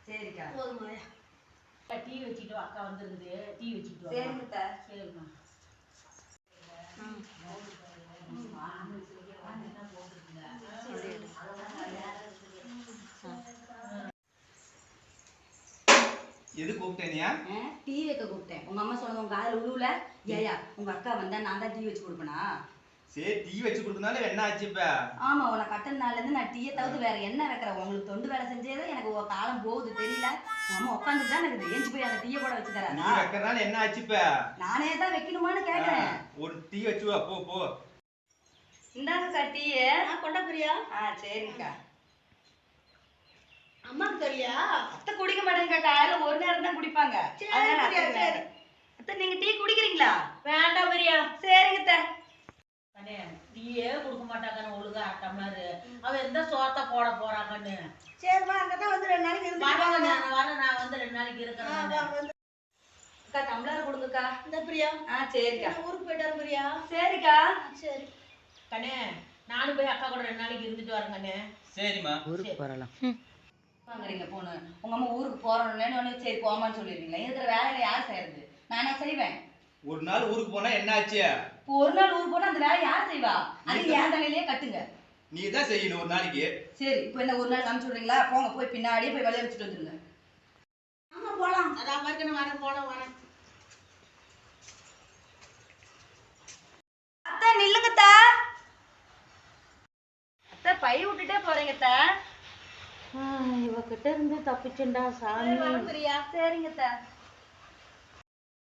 சரிக்கா. போதுமாயா. டீ வச்சுட்டு அக்கா வந்துருக்குது. டீ வச்சுட்டு சரிங்கத்தா. சரிம்மா. எது கூப்பிட்டேனியா? டீ வைக்க கூப்பிட்டேன். உங்க அம்மா சொன்னது உங்க காதுல உழுவுல? ஏயா உங்க அக்கா வந்தா நான் தான் டீ வச்சு கொடுப்பேனா? சரி டீ வச்சு கொடுத்தனால என்ன ஆச்சு இப்ப? ஆமா உன கட்டல் நாள்ல இருந்து நான் டீயை தவிர்த்து வேற என்ன வைக்கிறேன்? உங்களுக்கு தொண்டு வேலை செஞ்சதே எனக்கு ஒரு காலம் போகுது தெரியல. உங்க அம்மா உட்காந்துட்டு தான் எனக்கு ஏஞ்சி போய் அந்த டீயை போட வச்சு தரேன். நீ வைக்கிறனால என்ன ஆச்சு இப்ப? நானே தான் வைக்கணுமான்னு கேக்குறேன். ஒரு டீ வச்சு வா போ போ. இந்தாங்கக்கா டீ. கொண்டா பிரியா. சரிங்கக்கா. அம்மாக்கு தெரியா? அத்தை குடிக்க மாட்டேங்க. காலையில ஒரு நேரம் தான் குடிப்பாங்க. சரி. அத்தை நீங்க டீ குடிக்கிறீங்களா? வேண்டாம் பிரியா. சரிங்க அத்தை. அண்ணே டீயே கொடுக்க மாட்டாங்கன்னு ஒழுங்கா டம்ளர். அவ எந்த சோத்த போட போறாங்கன்னு. சரிம்மா அங்கதான் வந்து 2 நாளைக்கு இருந்து வரேன். நான் வந்து 2 நாளைக்கு இருக்கிறேன். அக்கா டம்ளர் கொடுங்கக்கா. இந்த பிரியா. சரிக்கா. ஊருக்கு போயிட்டாரு பிரியா. சரிக்கா. சரி கண்ணே நானும் போய் அக்கா கூட 2 நாளைக்கு இருந்துட்டு வரேன் கண்ணே. சரிம்மா. ஊருக்கு போறலாம். வாங்குறீங்க போன உங்க அம்மா ஊருக்கு போறோம்னு சரி போமான்னு சொல்லிருக்கீங்களா? இருக்கிற வேலையில யார் செய்யறது? நானே செய்வேன். ஒரு நாள் ஊருக்கு போனா என்ன ஆச்சு? இப்போ ஒரு நாள் ஊருக்கு போனா அந்த வேலை யார் செய்வா? அது என் தலையிலேயே கட்டுங்க. நீ தான் செய்யணும் ஒரு நாளைக்கு. சரி இப்போ என்ன ஒரு நாள் காமிச்சு விடுறீங்களா? போங்க போய் பின்னாடியே போய் வேலையை வச்சுட்டு வந்துருங்க. ஆமா போலாம். அதான் மறுக்கணும் வரேன் வரேன். அத்தை நில்லுங்கத்தா. அத்தை பை விட்டுட்டே போறீங்கத்தா. இவகிட்ட இருந்து தப்பிச்சுண்டா சாமி. சரிங்கத்தா.